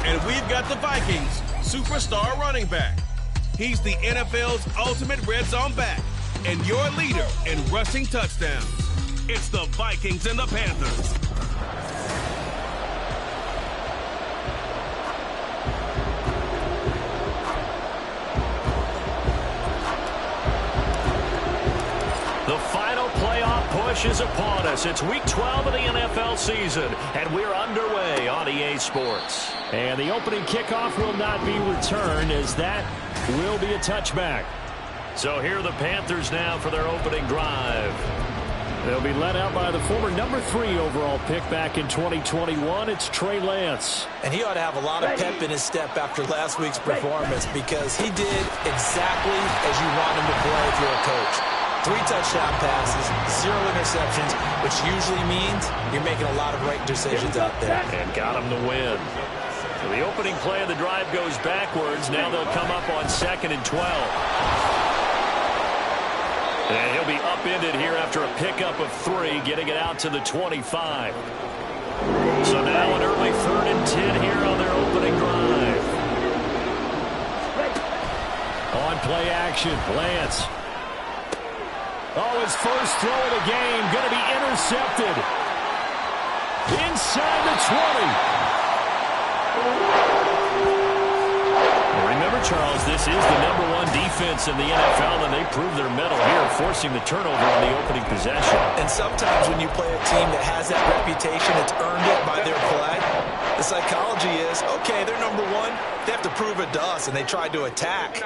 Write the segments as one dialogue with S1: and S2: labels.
S1: And we've got the Vikings superstar running back. He's the NFL's ultimate red zone back and your leader in rushing touchdowns. It's the Vikings and the Panthers.
S2: The final playoff push is upon us. It's Week 12 of the NFL season, and we're underway on EA Sports.
S3: And the opening kickoff will not be returned, as that will be a touchback.
S2: So here are the Panthers now for their opening drive.
S3: They'll be led out by the former number 3 overall pick back in 2021. It's Trey Lance.
S4: And he ought to have a lot of pep in his step after last week's performance, because he did exactly as you want him to play if you're a coach. 3 touchdown passes, 0 interceptions, which usually means you're making a lot of right decisions out there.
S2: And got him the win. So the opening play of the drive goes backwards. Now they'll come up on 2nd and 12. And he'll be upended here after a pickup of 3, getting it out to the 25. So now an early 3rd and 10 here on their opening drive.
S3: On play action, Lance. Oh, his first throw of the game, going to be intercepted. Inside the 20.
S2: Remember, Charles, this is the #1 defense in the NFL, and they proved their mettle here, forcing the turnover on the opening possession.
S4: And sometimes when you play a team that has that reputation, it's earned it by their play. The psychology is, okay, they're #1. They have to prove it to us, and they tried to attack.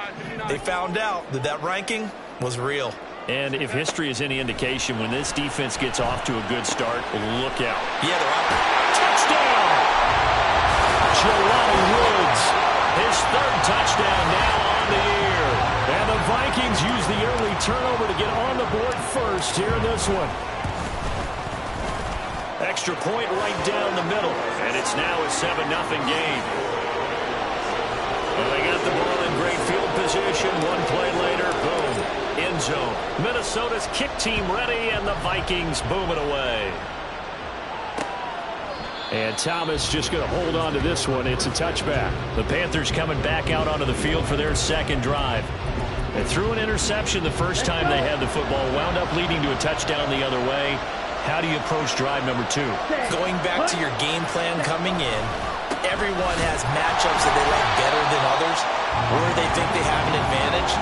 S4: They found out that that ranking was real.
S2: And if history is any indication, when this defense gets off to a good start, look out.
S4: Yeah, they're up.
S2: Touchdown! Jelani Woods, his 3rd touchdown now on the year.
S3: And the Vikings use the early turnover to get on the board first here in this one.
S2: Extra point right down the middle, and it's now a 7-0 game. Well, they got the ball in great field position. One play later, boom, end zone. Minnesota's kick team ready, and the Vikings boom it away.
S3: And Thomas just going to hold on to this one. It's a touchback.
S2: The Panthers coming back out onto the field for their 2nd drive. They threw an interception the first time they had the football, wound up leading to a touchdown the other way. How do you approach drive number 2?
S4: Going back to your game plan coming in, everyone has matchups that they like better than others, where they think they have an advantage.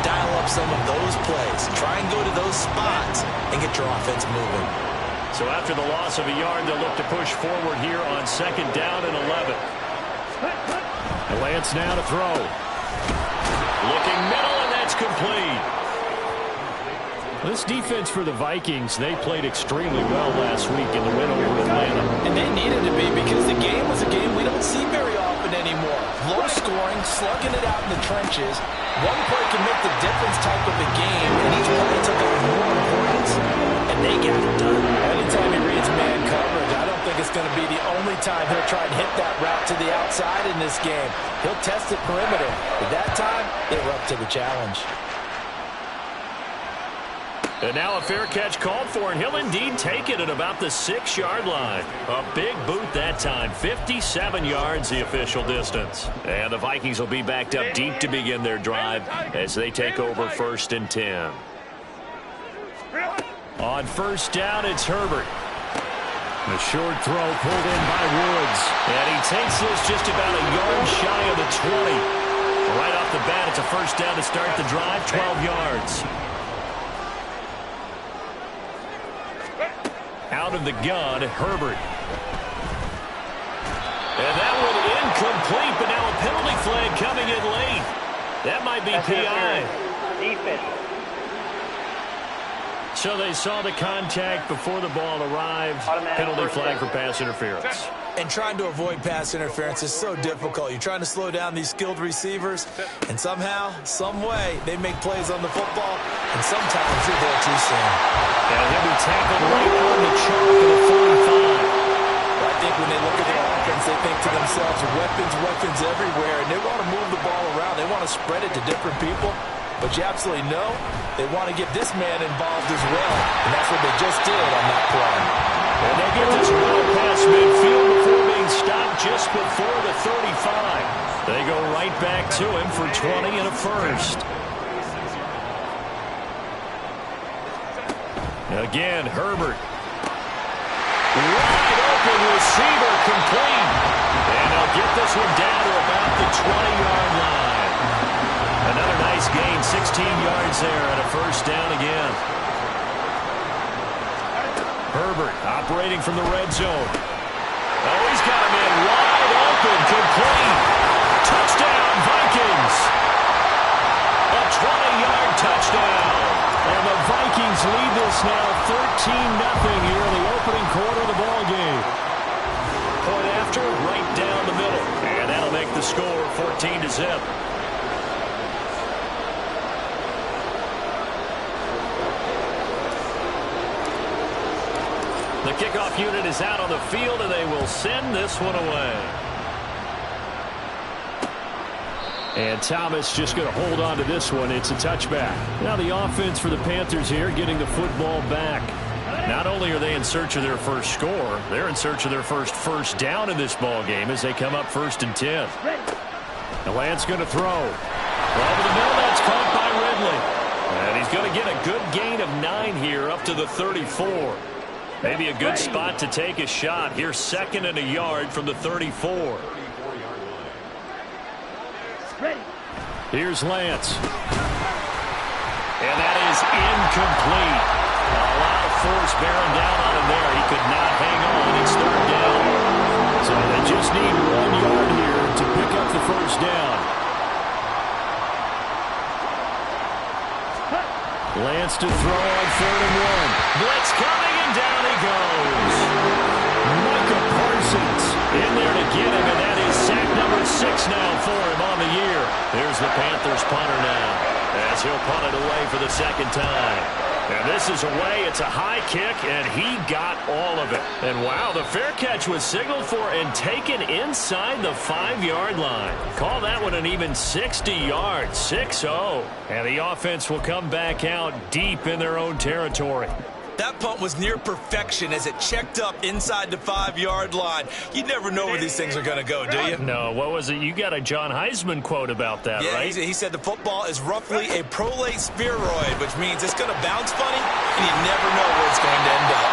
S4: Dial up some of those plays. Try and go to those spots and get your offense moving.
S2: So after the loss of a yard, they'll look to push forward here on 2nd down and 11.
S3: Lance now to throw.
S2: Looking middle, and that's complete.
S3: This defense for the Vikings, they played extremely well last week in the win over Atlanta.
S4: And they needed to be, because the game was a game we don't see very often anymore. Low scoring, slugging it out in the trenches. One play can make the difference type of a game, and each play took on more importance, and they got it done. Anytime he reads man coverage, I don't think it's going to be the only time he'll try and hit that route to the outside in this game. He'll test the perimeter. But that time, they were up to the challenge.
S2: And now a fair catch called for, and he'll indeed take it at about the 6-yard line. A big boot that time, 57 yards the official distance. And the Vikings will be backed up deep to begin their drive as they take over 1st and 10.
S3: On 1st down, it's Herbert. The short throw pulled in by Woods.
S2: And he takes this just about a yard shy of the 20. Right off the bat, it's a 1st down to start the drive, 12 yards. Out of the gun, Herbert. And that one incomplete, but now a penalty flag coming in late. That might be PI.
S5: Defense.
S3: So they saw the contact before the ball arrived. Penalty flag for pass interference.
S4: And trying to avoid pass interference is so difficult. You're trying to slow down these skilled receivers, and somehow, some way, they make plays on the football, and sometimes you're there too soon.
S2: And he'll be tackled right on the chalk at the 45.
S4: I think when they look at their offense, they think to themselves, weapons everywhere, and they want to move the ball around. They want to spread it to different people. But you absolutely know they want to get this man involved as well, and that's what they just did on that play.
S2: And they get this well past midfield before being being stopped just before the 35. They go right back to him for 20 and a first. Again, Herbert. Wide open receiver, complete. And they'll get this one down to about the 20-yard line. Another nice gain, 16 yards there, and a first down again. Herbert operating from the red zone. Oh, he's got him in wide open, complete. Touchdown, Vikings. A 20-yard touchdown. And the Vikings lead this now 13-0 here in the opening quarter of the ball game. Point after, right down the middle. And that'll make the score 14-0. The kickoff unit is out on the field, and they will send this one away. And Thomas just going to hold on to this one. It's a touchback. Now the offense for the Panthers here getting the football back. Not only are they in search of their first score, they're in search of their first down in this ball game as they come up 1st and 10. And Lance going to throw. Over the middle, that's caught by Ridley. And he's going to get a good gain of 9 here up to the 34. Maybe a good spot to take a shot. Here's 2nd and a yard from the 34. Here's Lance. And that is incomplete. A lot of force bearing down on him there. He could not hang on. It's 3rd down. So they just need 1 yard here to pick up the first down. Lance to throw on 3rd and 1. Blitz coming, and down he goes. Micah Parsons in there to get him, and that is sack number 6 now for him on the year. There's the Panthers punter now, as he'll punt it away for the 2nd time. And this is away. It's a high kick, and he got all of it. And wow, the fair catch was signaled for and taken inside the 5-yard line. Call that one an even 60 yards, 6-0. And the offense will come back out deep in their own territory.
S4: That punt was near perfection as it checked up inside the 5-yard line. You never know where these things are going to go, do you?
S2: No, what was it? You got a John Heisman quote about that,
S4: yeah,
S2: right?
S4: He said the football is roughly a prolate spheroid, which means it's going to bounce funny, and you never know where it's going to end up.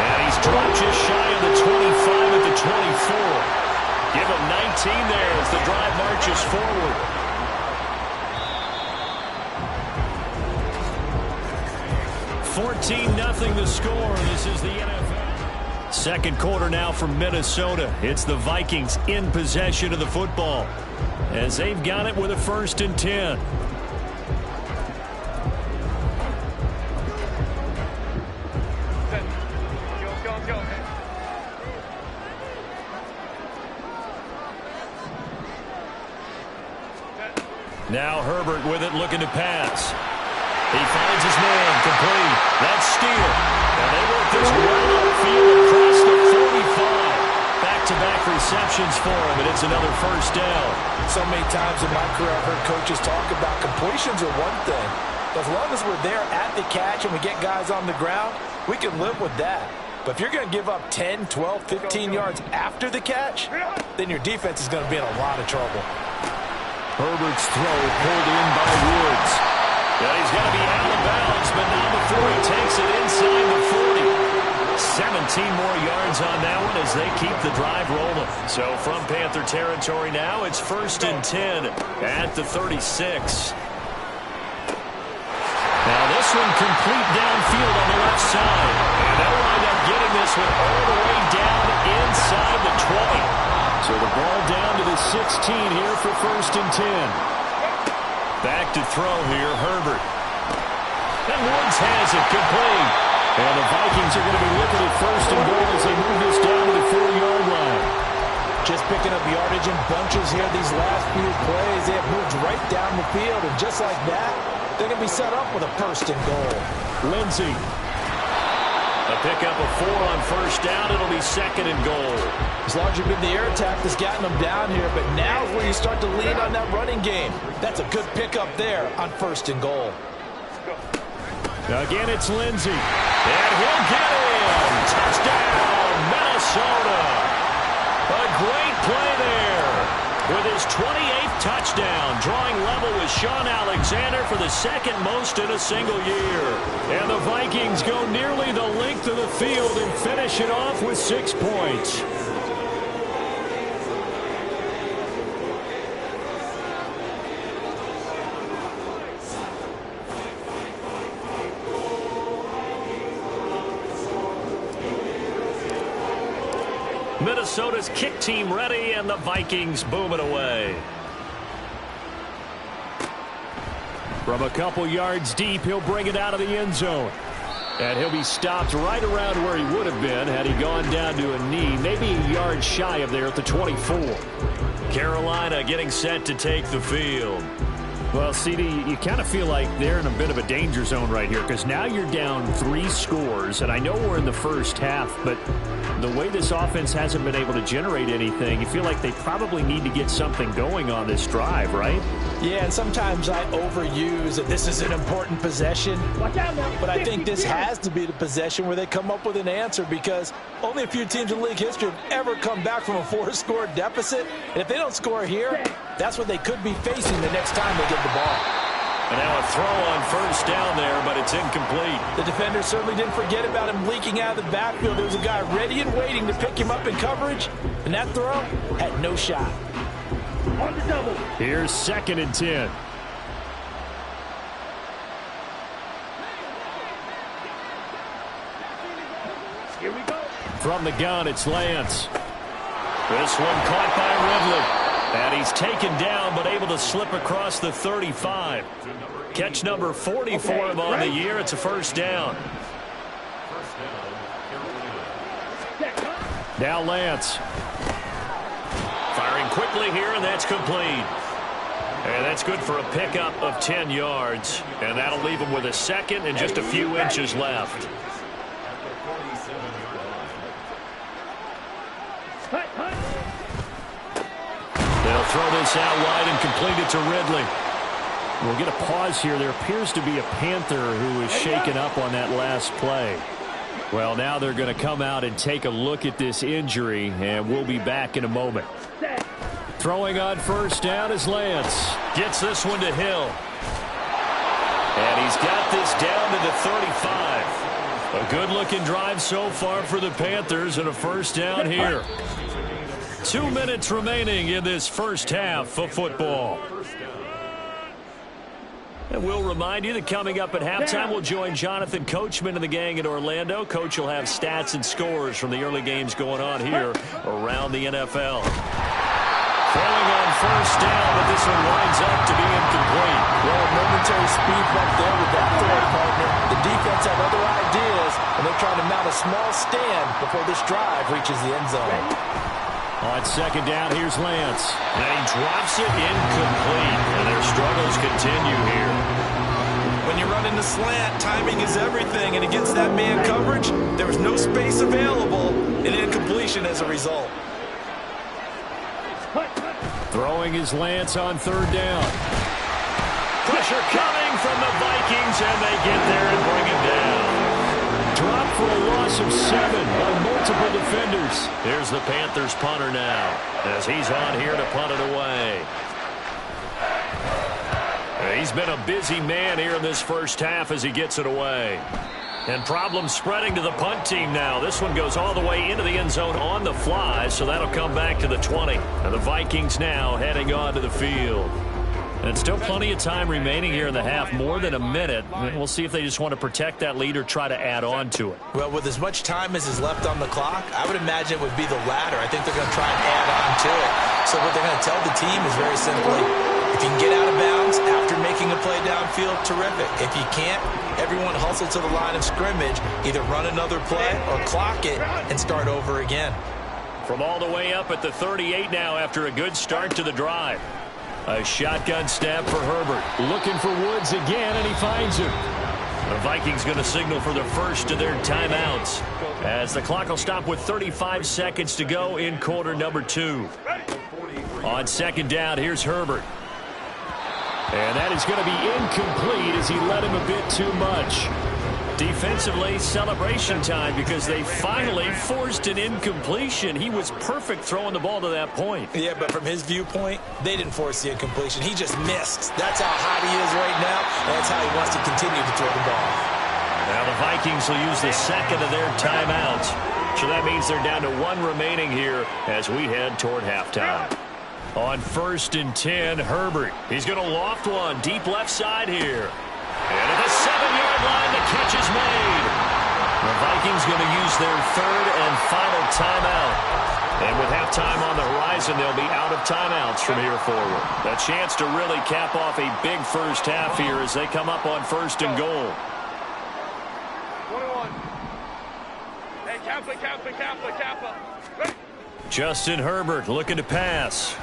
S2: And he's dropped just shy of the 25 at the 24. Give him 19 there as the drive marches forward. 14-0 the score. This is the NFL. 2nd quarter now from Minnesota. It's the Vikings in possession of the football as they've got it with a 1st and 10. Now Herbert with it, looking to pass. He finds his man, complete. That's Steele. And they work this well upfield across the 45. Back-to-back receptions for him, and it's another 1st down.
S4: So many times in my career I've heard coaches talk about completions are one thing. As long as we're there at the catch and we get guys on the ground, we can live with that. But if you're going to give up 10, 12, 15 yards after the catch, then your defense is going to be in a lot of trouble.
S2: Herbert's throw pulled in by Woods. Yeah, he's got to be out of bounds, but not before he takes it inside the 40. 17 more yards on that one as they keep the drive rolling. So from Panther territory now, it's 1st and 10 at the 36. Now this one complete downfield on the left side. And they'll wind up getting this one all the way down inside the 20. So the ball down to the 16 here for 1st and 10. Back to throw here, Herbert. And Woods has it, complete. And the Vikings are going to be looking at 1st and goal as they move this down to the 4-yard line.
S4: Just picking up yardage in bunches here these last few plays. They have moved right down the field, and just like that, they're going to be set up with a 1st and goal.
S2: Lindsey. A pickup of 4 on 1st down. It'll be 2nd and goal.
S4: As long as you've been the air attack that's gotten them down here, but now is where you start to lean on that running game. That's a good pickup there on 1st and goal.
S2: Again, it's Lindsey. And he'll get in. Touchdown, Minnesota. A great play there. With his 28th touchdown, drawing level with Sean Alexander for the second most in a single year. And the Vikings go nearly the length of the field and finish it off with 6 points. Minnesota's kick team ready, and the Vikings boom it away. From a couple yards deep, he'll bring it out of the end zone. And he'll be stopped right around where he would have been had he gone down to a knee, maybe a yard shy of there at the 24. Carolina getting set to take the field. Well, CD, you kind of feel like they're in a bit of a danger zone right here because now you're down 3 scores, and I know we're in the first half, but the way this offense hasn't been able to generate anything, you feel like they probably need to get something going on this drive, right?
S4: Yeah, and sometimes I overuse that this is an important possession, but I think this has to be the possession where they come up with an answer because only a few teams in league history have ever come back from a 4-score deficit, and if they don't score here, that's what they could be facing the next time they get the ball.
S2: And now a throw on first down there, but it's incomplete.
S4: The defender certainly didn't forget about him leaking out of the backfield. There was a guy ready and waiting to pick him up in coverage, and that throw had no shot.
S3: On the double.
S2: Here's 2nd and 10.
S3: Here we go.
S2: From the gun, it's Lance. This one caught by Ridley. And he's taken down, but able to slip across the 35. Catch number 40 for him on the year. It's a first down. Now Lance. Firing quickly here, and that's complete. And that's good for a pickup of 10 yards. And that'll leave him with a second and just a few inches left. They'll throw this out wide and complete it to Ridley. We'll get a pause here. There appears to be a Panther who is shaken up on that last play. Well, now they're going to come out and take a look at this injury, and we'll be back in a moment. Throwing on first down is Lance. Gets this one to Hill. And he's got this down to the 35. A good-looking drive so far for the Panthers and a first down here. 2 minutes remaining in this first half of football. And we'll remind you that coming up at halftime, we'll join Jonathan Coachman and the gang in Orlando. Coach will have stats and scores from the early games going on here around the NFL. Throwing on first down, but this one winds up to be incomplete.
S4: Well, momentary speed bump there with that throw partner. The defense had other ideas, and they're trying to mount a small stand before this drive reaches the end zone.
S2: On second down, here's Lance. And he drops it incomplete. And their struggles continue here.
S4: When you're running the slant, timing is everything. And against that man coverage, there was no space available. And incompletion as a result.
S2: Throwing is Lance on third down. Pressure coming from the Vikings, and they get there and bring him down. Drop for a loss of 7 by multiple defenders. Here's the Panthers punter now as he's on here to punt it away. He's been a busy man here in this first half as he gets it away. And problems spreading to the punt team now. This one goes all the way into the end zone on the fly, so that'll come back to the 20. And the Vikings now heading on to the field. And still plenty of time remaining here in the half, more than a minute. We'll see if they just want to protect that lead or try to add on to it.
S4: Well, with as much time as is left on the clock, I would imagine it would be the latter. I think they're going to try and add on to it. So what they're going to tell the team is very simply, if you can get out of bounds after making a play downfield, terrific. If you can't, everyone hustle to the line of scrimmage, either run another play or clock it and start over again.
S2: From all the way up at the 38 now after a good start to the drive. A shotgun snap for Herbert. Looking for Woods again, and he finds him. The Vikings going to signal for the first of their timeouts as the clock will stop with 35 seconds to go in quarter number 2. On second down, here's Herbert. And that is going to be incomplete as he led him a bit too much. Defensively, celebration time because they finally forced an incompletion. He was perfect throwing the ball to that point.
S4: Yeah, but from his viewpoint, they didn't force the incompletion. He just missed. That's how hot he is right now, and that's how he wants to continue to throw the ball.
S2: Now the Vikings will use the second of their timeouts. So that means they're down to 1 remaining here as we head toward halftime. On 1st and 10, Herbert. He's going to loft one deep left side here. And at the 7-yard line, the catch is made. The Vikings going to use their 3rd and final timeout. And with halftime on the horizon, they'll be out of timeouts from here forward. A chance to really cap off a big first half here as they come up on 1st and goal.
S1: 21. Hey, Kappa.
S2: Justin Herbert looking to pass.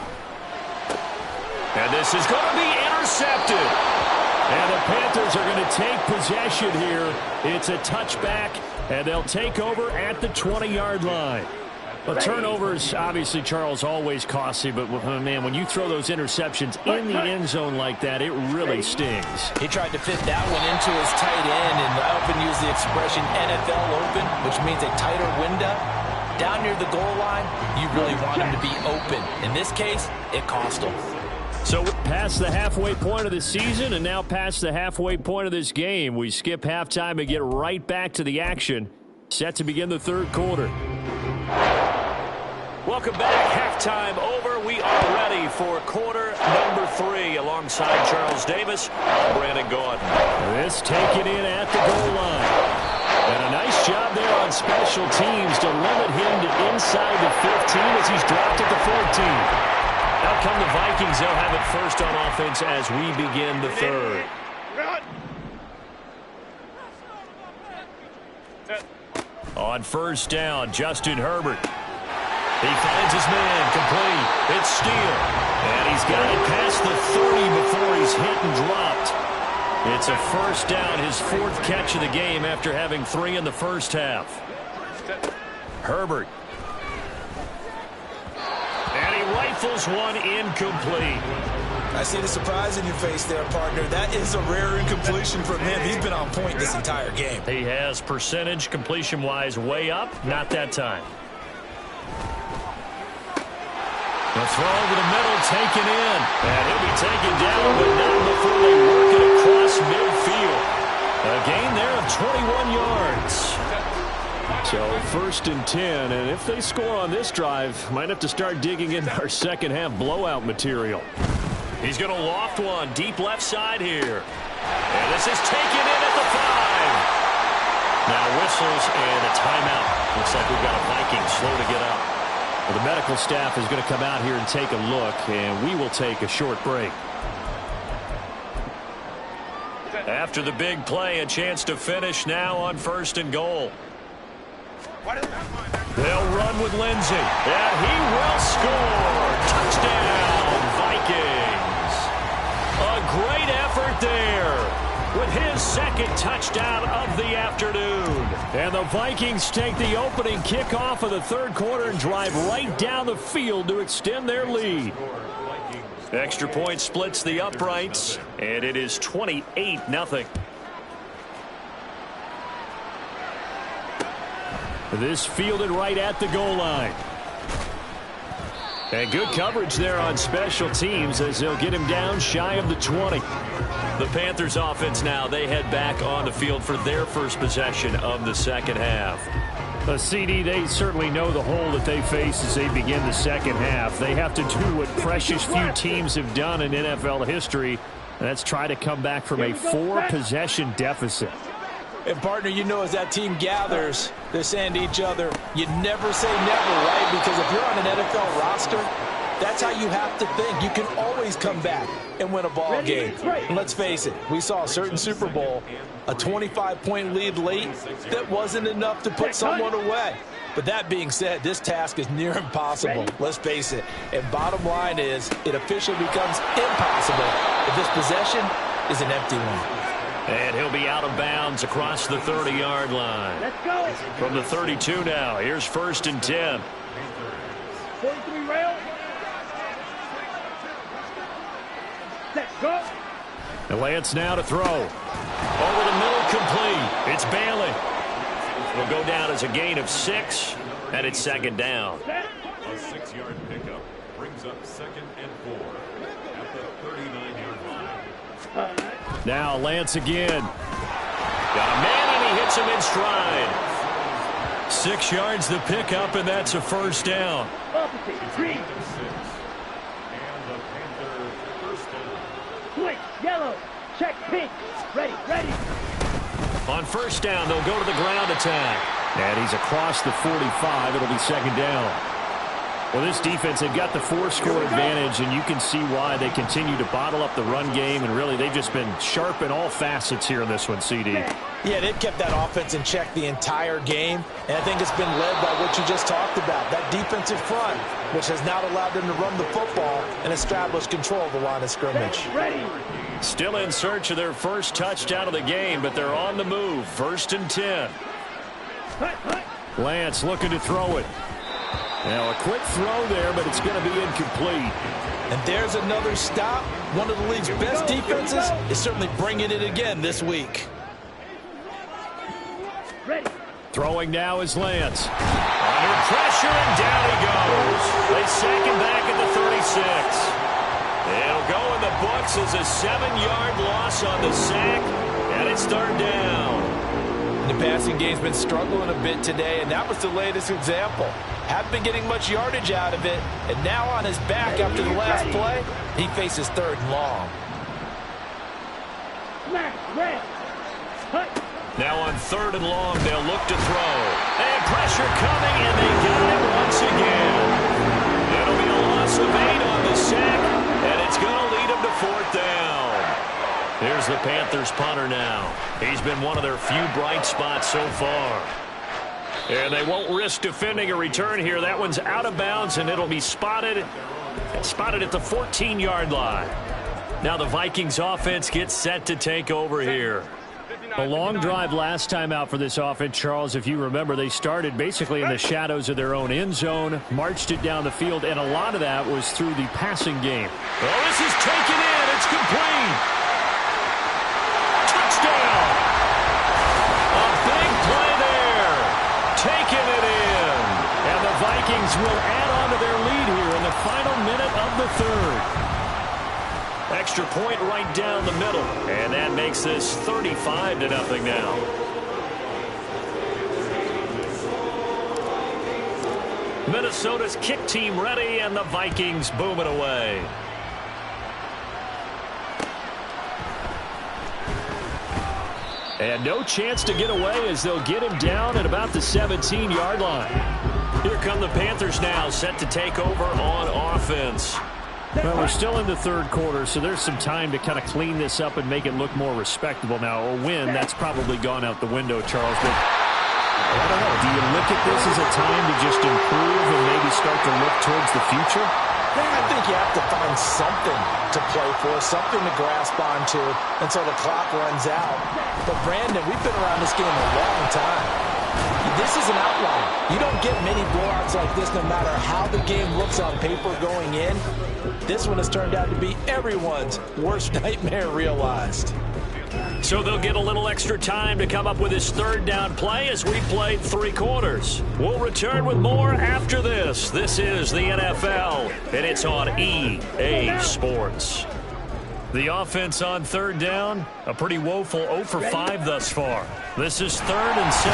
S2: And this is going to be intercepted. And the Panthers are going to take possession here. It's a touchback, and they'll take over at the 20-yard line. But turnovers, obviously, Charles, always costly. But, man, when you throw those interceptions in the end zone like that, it really stings.
S4: He tried to fit that one into his tight end, and I often use the expression NFL open, which means a tighter window. Down near the goal line, you really want him to be open. In this case, it cost him.
S2: So past the halfway point of the season and now past the halfway point of this game, we skip halftime and get right back to the action. Set to begin the 3rd quarter. Welcome back. Halftime over. We are ready for quarter number 3 alongside Charles Davis, Brandon Gordon. This taken in at the goal line. And a nice job there on special teams to limit him to inside the 15 as he's dropped at the 14. Out come the Vikings. They'll have it first on offense as we begin the 3rd. On 1st down, Justin Herbert. He finds his man, complete. It's Steele. And he's got it past the 30 before he's hit and dropped. It's a 1st down, his 4th catch of the game after having 3 in the first half. Herbert. And he rifles one incomplete.
S4: I see the surprise in your face there, partner. That is a rare incompletion from him. He's been on point this entire game.
S2: He has percentage completion-wise way up. Not that time. The throw over the middle, taken in. And he'll be taken down, but not before they work it across midfield. A gain there of 21 yards. So 1st and 10, and if they score on this drive, might have to start digging in our second half blowout material. He's going to loft one deep left side here. And this is taken in at the 5. Now whistles and a timeout. Looks like we've got a Viking slow to get up. Well, the medical staff is going to come out here and take a look, and we will take a short break. After the big play, a chance to finish now on 1st and goal. They'll run with Lindsey, and he will score. Touchdown, Vikings. A great effort there with his 2nd touchdown of the afternoon. And the Vikings take the opening kickoff of the 3rd quarter and drive right down the field to extend their lead. Extra point splits the uprights, and it is 28-0. This fielded right at the goal line. And good coverage there on special teams as they'll get him down shy of the 20. The Panthers offense now, they head back on the field for their first possession of the second half. A CD, they certainly know the hole that they face as they begin the second half. They have to do what precious few teams have done in NFL history, and that's try to come back from a 4-possession deficit.
S4: And, partner, you know as that team gathers, they're saying to each other, you never say never, right? Because if you're on an NFL roster, that's how you have to think. You can always come back and win a ball game. And let's face it, we saw a certain Super Bowl, a 25-point lead late that wasn't enough to put someone away. But that being said, this task is near impossible. Let's face it. And bottom line is, it officially becomes impossible if this possession is an empty one.
S2: And he'll be out of bounds across the 30-yard line.
S5: Let's go.
S2: From the 32 now, here's 1st and 10.
S5: 43 rail. Let's go.
S2: And Lance now to throw. Over the middle, Incomplete. It's Bailey. It'll go down as a gain of 6, and it's second down.
S6: A 6-yard pickup brings up 2nd and 4 at the 39-yard line.
S3: Now Lance again.
S2: Got a man, and he hits him in stride.
S3: 6 yards the pickup, and that's a first down.
S5: Green.
S6: And the Panther first down.
S5: Switch. Yellow. Check pink. Ready.
S2: On first down, they'll go to the ground attack.
S3: And he's across the 45. It'll be second down. Well, this defense, they've got the 4-score advantage, and you can see why they continue to bottle up the run game, and really they've just been sharp in all facets here in this one, CD.
S4: Yeah, they've kept that offense in check the entire game, and I think it's been led by what you just talked about, that defensive front, which has now allowed them to run the football and establish control of the line of scrimmage.
S5: Ready.
S2: Still in search of their first touchdown of the game, but they're on the move. 1st and 10.
S3: Lance looking to throw it. Now a quick throw there, but it's going to be incomplete.
S4: And there's another stop. One of the league's best defenses is certainly bringing it again this week.
S5: Ready.
S3: Throwing now is Lance.
S2: Under pressure, and down he goes. They sack him back at the 36. It'll go in the books as a 7-yard loss on the sack, and it's 3rd down.
S4: The passing game's been struggling a bit today, and that was the latest example. Haven't been getting much yardage out of it, and now on his back after the last play, he faces 3rd and long.
S5: Smash. Red. Hut.
S2: Now on 3rd and long, they'll look to throw. And pressure coming, and they got him once again. It'll be a loss of 8 on the sack, and it's going to lead him to 4th down. Here's the Panthers punter now. He's been one of their few bright spots so far. And they won't risk defending a return here. That one's out of bounds, and it'll be spotted at the 14-yard line. Now the Vikings offense gets set to take over here.
S3: A long drive last time out for this offense, Charles. If you remember, they started basically in the shadows of their own end zone, marched it down the field, and a lot of that was through the passing game.
S2: Oh, this is taken in. It's complete. Touchdown. A big play there. Taking it in.
S3: And the Vikings will add on to their lead here in the final minute of the 3rd.
S2: Extra point right down the middle. And that makes this 35-0 now. Minnesota's kick team ready, and the Vikings boom it away.
S3: And no chance to get away as they'll get him down at about the 17-yard line.
S2: Here come the Panthers now, set to take over on offense.
S3: Well, we're still in the 3rd quarter, so there's some time to kind of clean this up and make it look more respectable now. A win, that's probably gone out the window, Charles. But I don't know. Do you look at this as a time to just improve and maybe start to look towards the future?
S4: I think you have to find something to play for, something to grasp onto until the clock runs out. But, Brandon, we've been around this game a long time. This is an outlier. You don't get many blowouts like this no matter how the game looks on paper going in. This one has turned out to be everyone's worst nightmare realized.
S2: So they'll get a little extra time to come up with his 3rd down play as we played 3 quarters. We'll return with more after this. This is the NFL, and it's on EA Sports. The offense on 3rd down, a pretty woeful 0 for 5 thus far. This is 3rd and 7.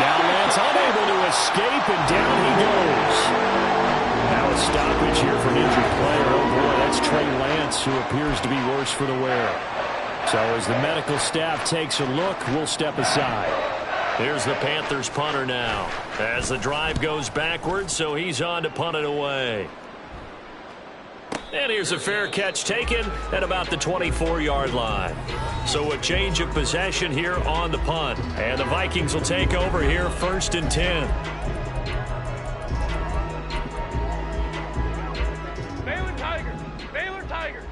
S3: Now Lance unable to escape, and down he goes. Now a stoppage here for an injured player. Oh boy, that's Trey Lance, who appears to be worse for the wear. So as the medical staff takes a look, we'll step aside.
S2: Here's the Panthers punter now. As the drive goes backwards, so he's on to punt it away. And here's a fair catch taken at about the 24-yard line. So a change of possession here on the punt. And the Vikings will take over here 1st and 10.
S5: Baylor Tigers.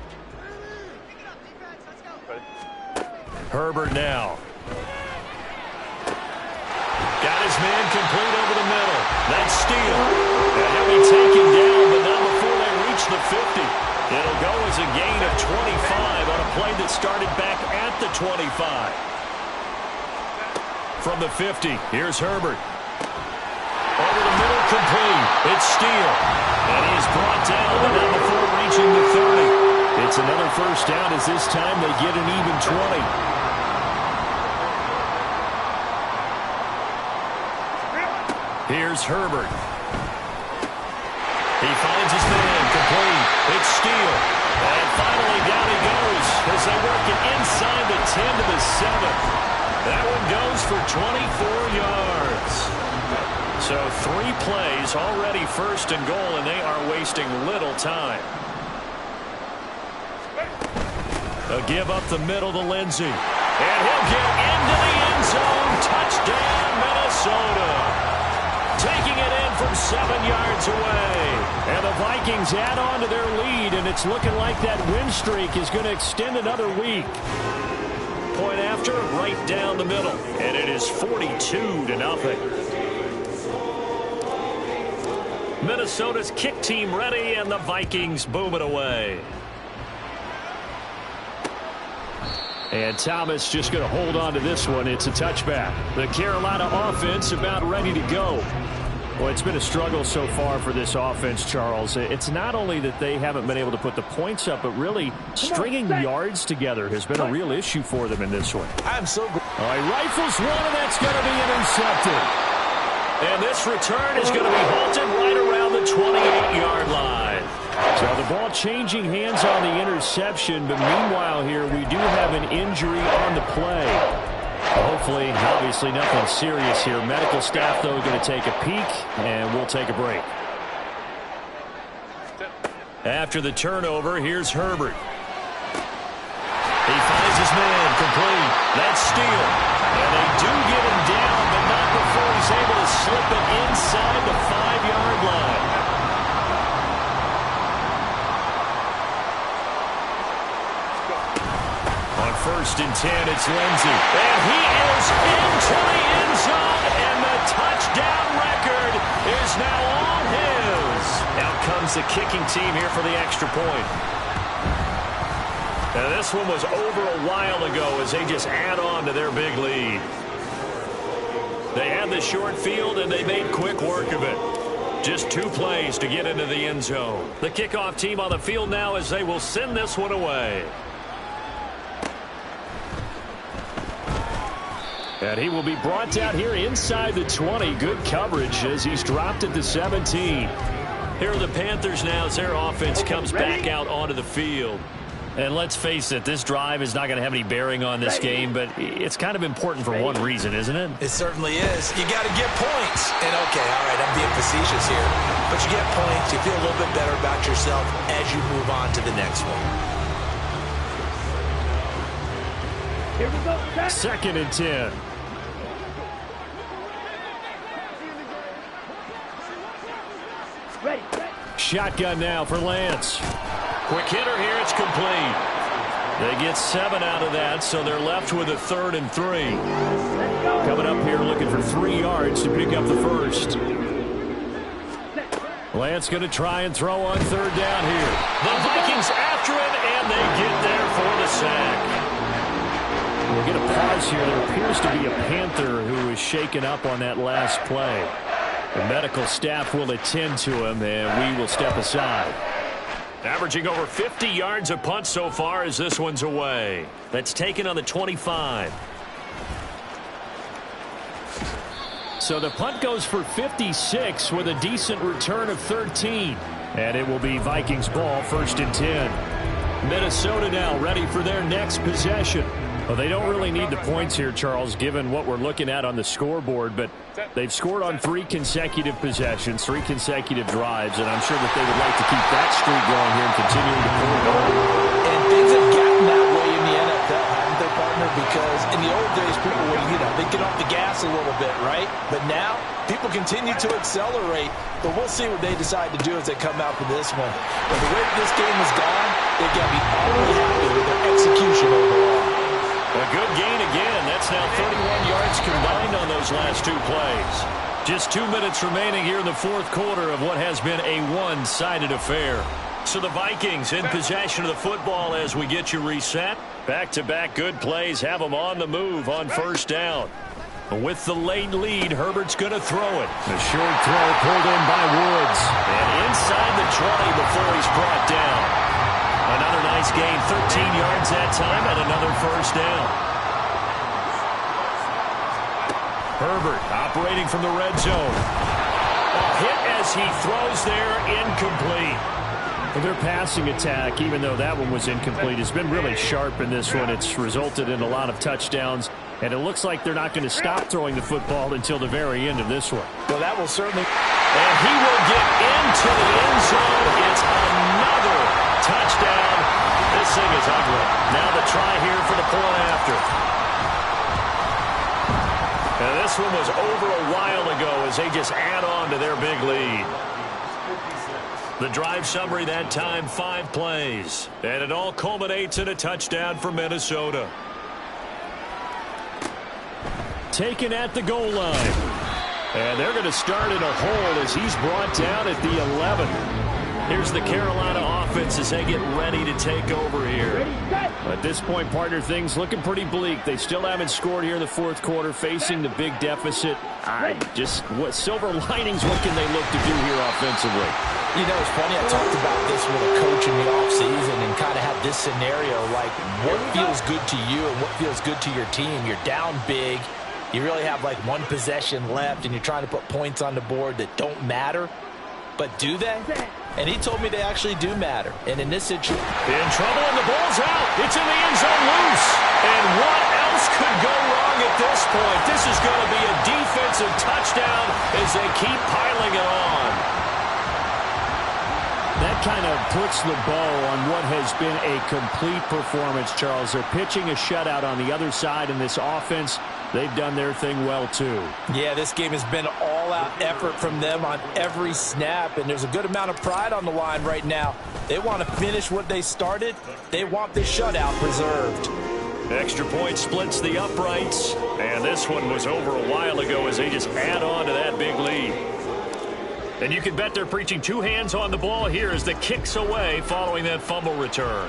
S3: Herbert now.
S2: Got his man complete over the middle. That's Steele. And he'll be taken down, but not before they reach the 50. It'll go as a gain of 25 on a play that started back at the 25. from the 50. Here's Herbert. Over the middle, complete. It's Steele. And he is brought down, but not before reaching the 30. It's another first down as this time they get an even 20. Here's Herbert. He finds his man, complete. It's Steele. And finally down he goes as they work it inside the 10 to the 7. That one goes for 24 yards. So 3 plays, already first and goal, and they are wasting little time. A give up the middle to Lindsey. And he'll get into the end zone. Touchdown, Minnesota. Taking it in from 7 yards away. And the Vikings add on to their lead, and it's looking like that win streak is going to extend another week. Point after, right down the middle. And it is 42-0. Minnesota's kick team ready, and the Vikings boom it away. And Thomas just going to hold on to this one. It's a touchback. The Carolina offense about ready to go. Well, it's been a struggle so far for this offense, Charles. It's not only that they haven't been able to put the points up, but really stringing yards together has been a real issue for them in this one.
S4: I'm so good.
S2: All right, rifles one, and that's going to be intercepted. And this return is going to be halted right around the 28-yard line. So the ball changing hands on the interception, but meanwhile here we do have an injury on the play. Hopefully, obviously nothing serious here. Medical staff, though, going to take a peek, and we'll take a break. After the turnover, here's Herbert. He finds his man, complete. That's Steele. And they do get him down, but not before he's able to slip it inside the 5-yard line. On 1st and 10, it's Lindsey. And he is into the end zone, and the touchdown record is now all his. Out comes the kicking team here for the extra point. Now this one was over a while ago as they just add on to their big lead. They had the short field, and they made quick work of it. Just 2 plays to get into the end zone. The kickoff team on the field now as they will send this one away. And he will be brought down here inside the 20. Good coverage as he's dropped at the 17. Here are the Panthers now as their offense comes back out onto the field. And let's face it, this drive is not going to have any bearing on this game, but it's kind of important for one reason, isn't it?
S4: It certainly is. You got to get points. And okay, all right, I'm being facetious here. But you get points, you feel a little bit better about yourself as you move on to the next one.
S5: Here we go.
S2: 2nd and 10.
S5: Ready.
S2: Shotgun now for Lance. Quick hitter here, it's complete. They get 7 out of that, so they're left with a 3rd and 3. Coming up here looking for 3 yards to pick up the first. Lance going to try and throw on 3rd down here. The Vikings after it, and they get there for the sack. We'll get a pause here. There appears to be a Panther who is shaken up on that last play. The medical staff will attend to him, and we will step aside. Averaging over 50 yards a punt so far as this one's away. That's taken on the 25. So the punt goes for 56 with a decent return of 13. And it will be Vikings ball, 1st and 10. Minnesota now ready for their next possession. Well, they don't really need the points here, Charles, given what we're looking at on the scoreboard, but they've scored on 3 consecutive possessions, 3 consecutive drives, and I'm sure that they would like to keep that streak going here and continuing to pull it on.
S4: And things have gotten that way in the NFL, haven't they, partner? Because in the old days, people would, they get off the gas a little bit, right? But now, people continue to accelerate, but we'll see what they decide to do as they come out for this one. But the way that this game has gone, they've got to be awfully happy with their execution overall.
S2: A good gain again. That's now 31 yards combined on those last 2 plays. Just 2 minutes remaining here in the 4th quarter of what has been a one-sided affair. So the Vikings in possession of the football as we get you reset. Back-to-back good plays have them on the move on 1st down. With the late lead, Herbert's going to throw it.
S3: A short throw pulled in by Woods.
S2: And inside the 20 before he's brought down. Another nice gain, 13 yards that time, and another first down. Herbert operating from the red zone. A hit as he throws there, incomplete.
S3: Well, their passing attack, even though that one was incomplete, has been really sharp in this one. It's resulted in a lot of touchdowns, and it looks like they're not going to stop throwing the football until the very end of this one.
S4: Well, that will certainly...
S2: And he will get into the end zone. It's another touchdown. This thing is ugly. Now the try here for the point after. And this one was over a while ago as they just add on to their big lead. The drive summary that time, 5 plays. And it all culminates in a touchdown for Minnesota.
S3: Taken at the goal line. And they're going to start in a hole as he's brought down at the 11.
S2: Here's the Carolina offense as they get ready to take over here.
S3: At this point, partner, things looking pretty bleak. They still haven't scored here in the fourth quarter, facing the big deficit. What silver linings, what can they look to do here offensively?
S4: You know, it's funny, I talked about this with a coach in the offseason and kind of had this scenario, like what feels good to you and what feels good to your team. You're down big. You really have like one possession left, and you're trying to put points on the board that don't matter. But do they? And he told me they actually do matter. And in this situation...
S2: In trouble, and the ball's out. It's in the end zone loose. And what else could go wrong at this point? This is going to be a defensive touchdown as they keep piling it on.
S3: That kind of puts the bow on what has been a complete performance, Charles. They're pitching a shutout on the other side in this offense. They've done their thing well, too.
S4: Yeah, this game has been all-out effort from them on every snap, and there's a good amount of pride on the line right now. They want to finish what they started. They want this shutout preserved.
S2: Extra point splits the uprights, and this one was over a while ago as they just add on to that big lead. And you can bet they're preaching 2 hands on the ball here as the kick's away following that fumble return.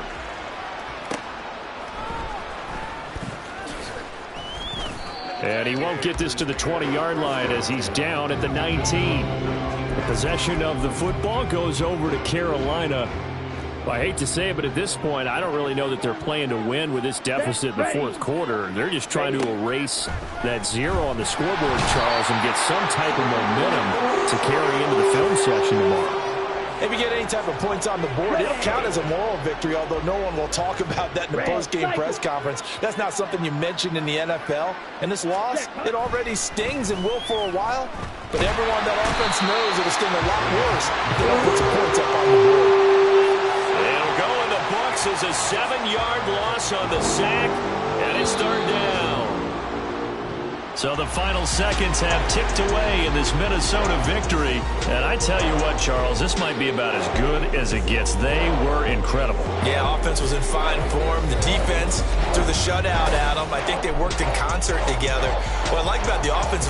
S3: And he won't get this to the 20-yard line as he's down at the 19. The possession of the football goes over to Carolina. Well, I hate to say it, but at this point, I don't really know that they're playing to win with this deficit in the fourth quarter. They're just trying to erase that 0 on the scoreboard, Charles, and get some type of momentum to carry into the film session tomorrow.
S4: If you get any type of points on the board, it'll count as a moral victory, although no one will talk about that in the post-game press conference. That's not something you mentioned in the NFL. And this loss, it already stings and will for a while. But everyone that offense knows it'll sting a lot worse if they don't put some points up on the board.
S2: It'll go in the books as a 7-yard loss on the sack, and it's third down. So the final seconds have ticked away in this Minnesota victory. And I tell you what, Charles, this might be about as good as it gets. They were incredible.
S4: Yeah, offense was in fine form. The defense threw the shutout at them. I think they worked in concert together. What I like about the offense